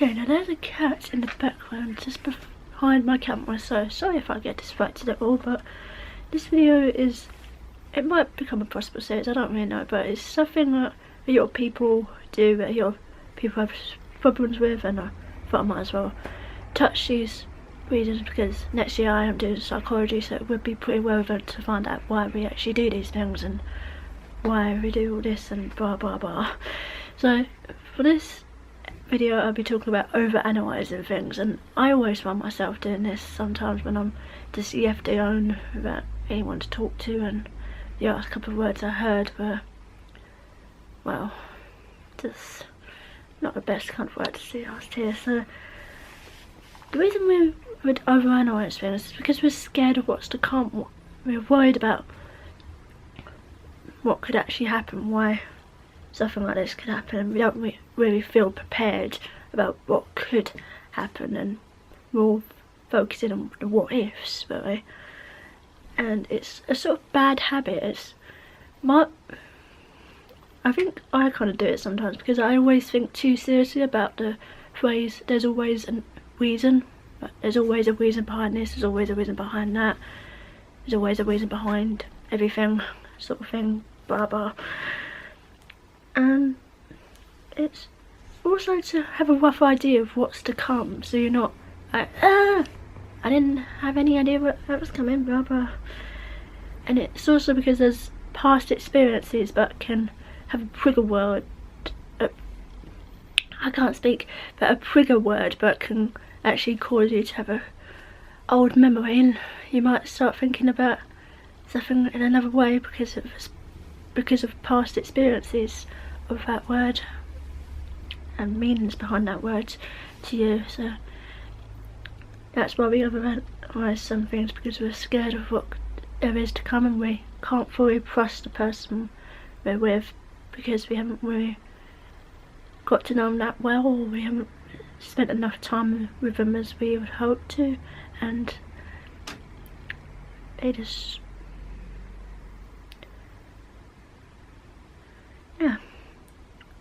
Okay, now there's a cat in the background just behind my camera, so sorry if I get distracted at all, but this video is, it might become a possible series, I don't really know, but it's something that a lot of people do, that a lot of people have problems with, and I thought I might as well touch these reasons, because next year I am doing psychology, so it would be pretty relevant to find out why we actually do these things and why we do all this and blah blah blah. So for this video I'll be talking about over-analysing things, and I always find myself doing this sometimes when I'm just left alone without anyone to talk to, and the last couple of words I heard were, well, just not the best kind of word to see last here. So the reason we would over-analyse things is because we're scared of what's to come. We're worried about what could actually happen, why something like this could happen, and we don't really feel prepared about what could happen, and we're all focusing on the what ifs, really. And it's a sort of bad habit. I think I kind of do it sometimes because I always think too seriously about the phrase there's always a reason. There's always a reason behind this, there's always a reason behind that, there's always a reason behind everything, sort of thing, blah blah. And it's also to have a rough idea of what's to come, so you're not like, I didn't have any idea what that was coming, blah blah. And it's also because there's past experiences that can have a trigger word, I can't speak, but a trigger word that can actually cause you to have a old memory, and you might start thinking about something in another way because of past experiences of that word and meanings behind that word to you. So that's why we overanalyze some things, because we're scared of what there is to come, and we can't fully trust the person we're with because we haven't really got to know them that well, or we haven't spent enough time with them as we would hope to, and they just, yeah,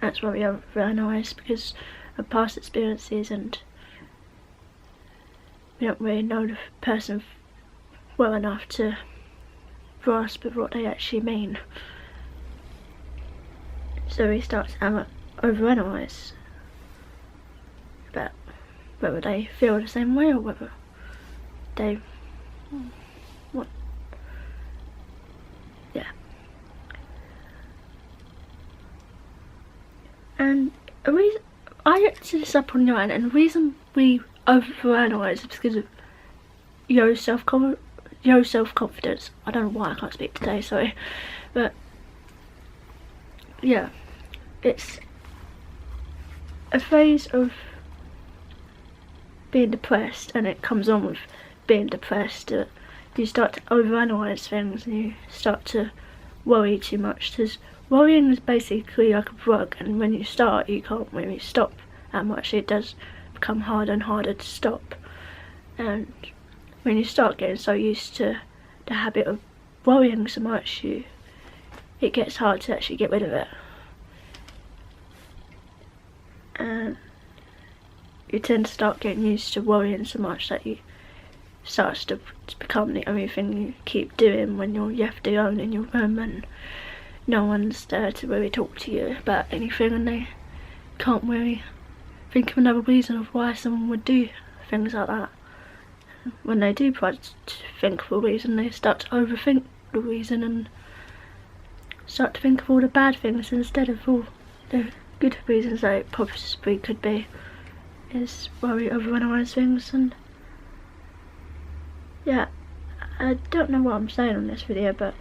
that's why we overanalyze, because of past experiences, and we don't really know the person well enough to grasp of what they actually mean. So we start to overanalyze about whether they feel the same way, or whether they what, yeah. And a reason I looked this up online, and the reason we overanalyze is because of your self-confidence. I don't know why I can't speak today, sorry, but yeah, it's a phase of being depressed, and it comes on with being depressed. You start to overanalyze things, and you start to worry too much, because worrying is basically like a drug, and when you start you can't really stop that much. It does become harder and harder to stop, and when you start getting so used to the habit of worrying so much, it gets hard to actually get rid of it, and you tend to start getting used to worrying so much that it starts to become the only thing you keep doing when you're left alone in your room and no one's there to really talk to you about anything, and they can't really think of another reason of why someone would do things like that. When they do try to think of a reason, they start to overthink the reason and start to think of all the bad things instead of all the good reasons that it possibly could be. Is why we overanalyze things. And yeah, I don't know what I'm saying on this video, but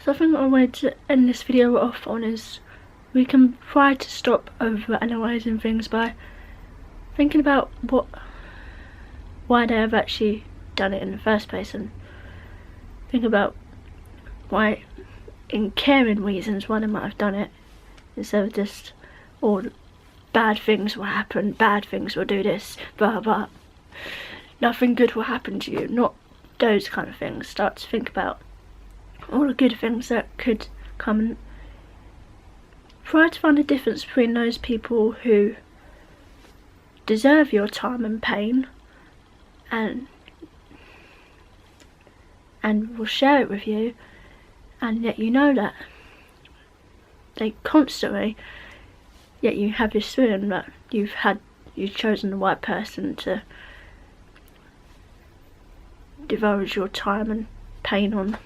something I wanted to end this video off on is we can try to stop overanalyzing things by thinking about why they have actually done it in the first place, and think about why, in caring reasons, why they might have done it, instead of just all bad things will happen, bad things will do this, blah blah, nothing good will happen to you, not those kind of things. Start to think about all the good things that could come try to find a difference between those people who deserve your time and pain and will share it with you, and yet you know that they constantly, yet you have this feeling that you've chosen the right person to divulge your time and pain on,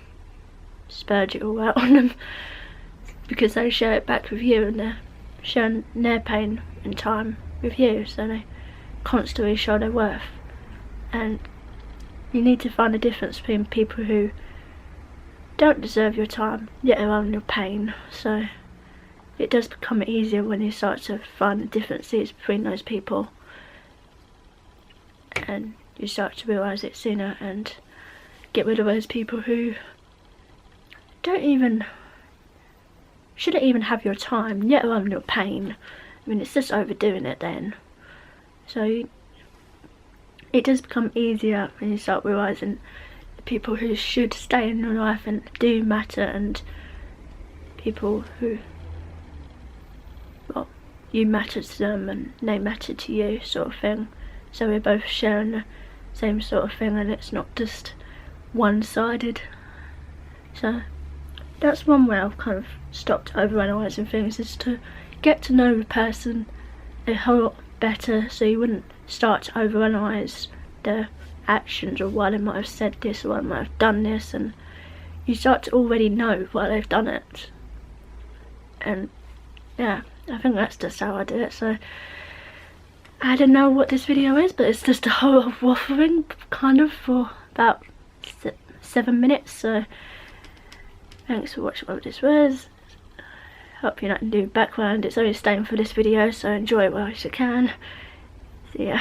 spurge it all out on them, because they share it back with you and they're sharing their pain and time with you, so they constantly show their worth. And you need to find a difference between people who don't deserve your time yet are on your pain. So it does become easier when you start to find the differences between those people, and you start to realise it sooner and get rid of those people who shouldn't even have your time yet are on your pain. I mean, it's just overdoing it then. So it does become easier when you start realising the people who should stay in your life and do matter, and people who, well, you matter to them and they matter to you, sort of thing. So we're both sharing the same sort of thing and it's not just one-sided. So that's one way I've kind of stopped over-analysing things, is to get to know the person a whole lot better, so you wouldn't start to over-analyse their actions or why they might have said this or why they might have done this, and you start to already know why they've done it. And yeah, I think that's just how I do it. So I don't know what this video is, but it's just a whole lot of waffling kind of for about 7 minutes. So thanks for watching what this was. Hope you're not doing background. It's only staying for this video, so enjoy it while you can. See ya.